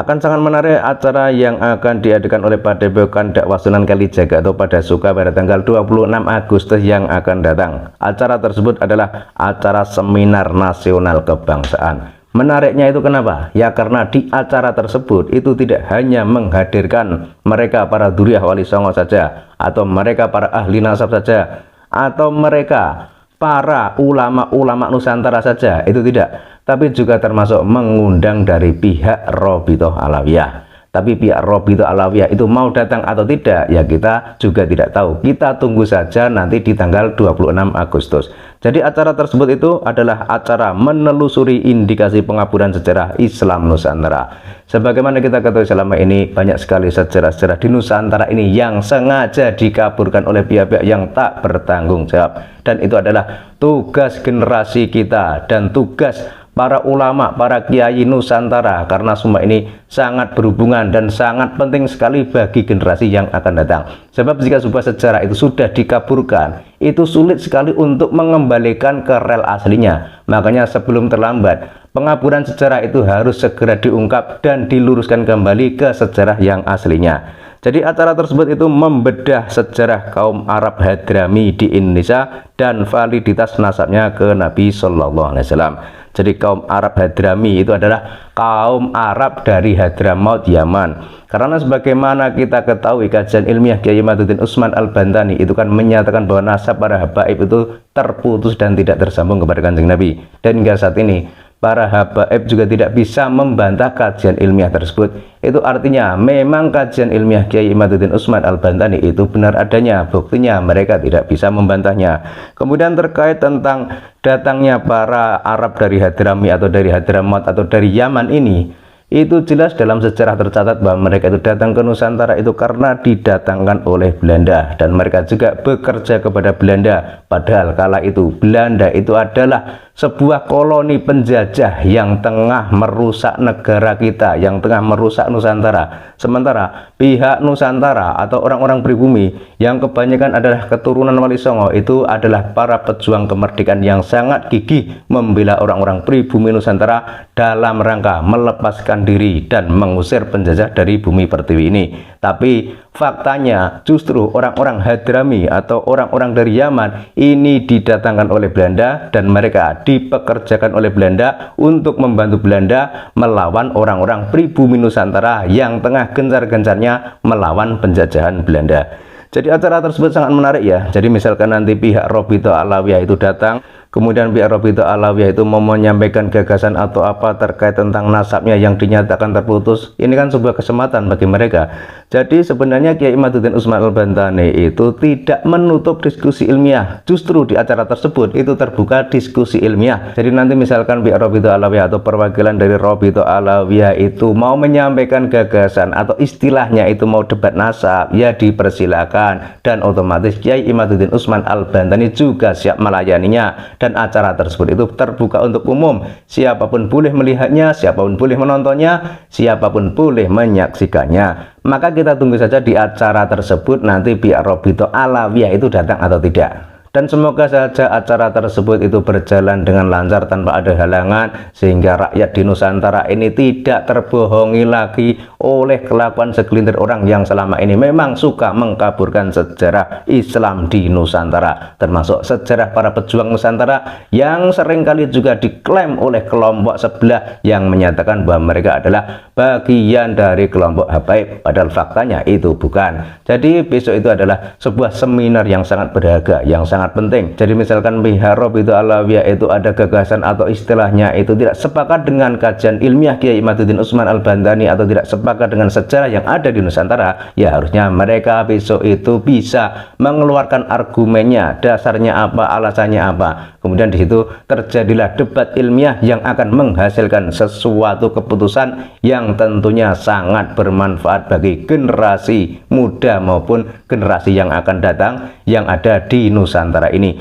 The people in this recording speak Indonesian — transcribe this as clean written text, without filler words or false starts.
Akan sangat menarik acara yang akan diadakan oleh Padepokan Dakwah Sunan Kalijaga atau Padasuka pada tanggal 26 Agustus yang akan datang. Acara tersebut adalah acara seminar nasional kebangsaan. Menariknya itu kenapa? Ya karena di acara tersebut itu tidak hanya menghadirkan mereka para Duriah Wali Songo saja, atau mereka para ahli nasab saja, atau mereka para ulama-ulama Nusantara saja, itu tidak, tapi juga termasuk mengundang dari pihak Robitoh Alawiyah. Tapi pihak Robitoh Alawiyah itu mau datang atau tidak, ya kita juga tidak tahu. Kita tunggu saja nanti di tanggal 26 Agustus. Jadi acara tersebut itu adalah acara menelusuri indikasi pengaburan sejarah Islam Nusantara. Sebagaimana kita ketahui selama ini banyak sekali sejarah-sejarah di Nusantara ini yang sengaja dikaburkan oleh pihak-pihak yang tak bertanggung jawab. Dan itu adalah tugas generasi kita dan tugas para ulama, para kiai Nusantara, karena semua ini sangat berhubungan dan sangat penting sekali bagi generasi yang akan datang. Sebab jika sebuah sejarah itu sudah dikaburkan, itu sulit sekali untuk mengembalikan ke rel aslinya. Makanya sebelum terlambat, pengaburan sejarah itu harus segera diungkap dan diluruskan kembali ke sejarah yang aslinya. Jadi acara tersebut itu membedah sejarah kaum Arab Hadrami di Indonesia dan validitas nasabnya ke Nabi Shallallahu Alaihi Wasallam. Jadi kaum Arab Hadrami itu adalah kaum Arab dari Hadramaut, Yaman. Karena sebagaimana kita ketahui kajian ilmiah Kiai Imaduddin Utsman Al-Bantani itu kan menyatakan bahwa nasab para habaib itu terputus dan tidak tersambung kepada Kanjeng Nabi. Dan hingga saat ini para habaib juga tidak bisa membantah kajian ilmiah tersebut. Itu artinya memang kajian ilmiah Kiai Imaduddin Utsman Al-Bantani itu benar adanya, buktinya mereka tidak bisa membantahnya. Kemudian terkait tentang datangnya para Arab dari Hadrami atau dari Hadramaut atau dari Yaman ini, itu jelas dalam sejarah tercatat bahwa mereka itu datang ke Nusantara itu karena didatangkan oleh Belanda, dan mereka juga bekerja kepada Belanda. Padahal kala itu Belanda itu adalah sebuah koloni penjajah yang tengah merusak negara kita, yang tengah merusak Nusantara. Sementara pihak Nusantara atau orang-orang pribumi yang kebanyakan adalah keturunan Wali Songo itu adalah para pejuang kemerdekaan yang sangat gigih membela orang-orang pribumi Nusantara dalam rangka melepaskan diri dan mengusir penjajah dari bumi pertiwi ini. Tapi faktanya justru orang-orang Hadrami atau orang-orang dari Yaman ini didatangkan oleh Belanda dan mereka dipekerjakan oleh Belanda untuk membantu Belanda melawan orang-orang pribumi Nusantara yang tengah gencar-gencarnya melawan penjajahan Belanda. Jadi acara tersebut sangat menarik ya. Jadi misalkan nanti pihak Robitoh Alawiyah itu datang, kemudian pihak Robitoh Alawiyah itu mau menyampaikan gagasan atau apa terkait tentang nasabnya yang dinyatakan terputus, ini kan sebuah kesempatan bagi mereka. Jadi sebenarnya Kiai Imaduddin Utsman Al-Bantani itu tidak menutup diskusi ilmiah. Justru di acara tersebut itu terbuka diskusi ilmiah. Jadi nanti misalkan pihak Robitoh Alawiyah atau perwakilan dari Robitoh Alawiyah itu mau menyampaikan gagasan atau istilahnya itu mau debat nasab, ya dipersilakan, dan otomatis Kiai Imaduddin Utsman Al-Bantani juga siap melayaninya. Dan acara tersebut itu terbuka untuk umum. Siapapun boleh melihatnya, siapapun boleh menontonnya, siapapun boleh menyaksikannya. Maka kita tunggu saja di acara tersebut nanti pihak Robitoh Alawiyah itu datang atau tidak. Dan semoga saja acara tersebut itu berjalan dengan lancar tanpa ada halangan, sehingga rakyat di Nusantara ini tidak terbohongi lagi oleh kelakuan segelintir orang yang selama ini memang suka mengkaburkan sejarah Islam di Nusantara, termasuk sejarah para pejuang Nusantara yang seringkali juga diklaim oleh kelompok sebelah yang menyatakan bahwa mereka adalah bagian dari kelompok habaib, padahal faktanya itu bukan. Jadi besok itu adalah sebuah seminar yang sangat berharga, yang sangat penting. Jadi misalkan pihak Robitoh Alawiyah itu ada gagasan atau istilahnya itu tidak sepakat dengan kajian ilmiah Kiai Imaduddin Utsman Al-Bantani atau tidak sepakat dengan sejarah yang ada di Nusantara, ya harusnya mereka besok itu bisa mengeluarkan argumennya, dasarnya apa, alasannya apa. Kemudian di situ terjadilah debat ilmiah yang akan menghasilkan sesuatu keputusan yang tentunya sangat bermanfaat bagi generasi muda maupun generasi yang akan datang yang ada di Nusantara ini.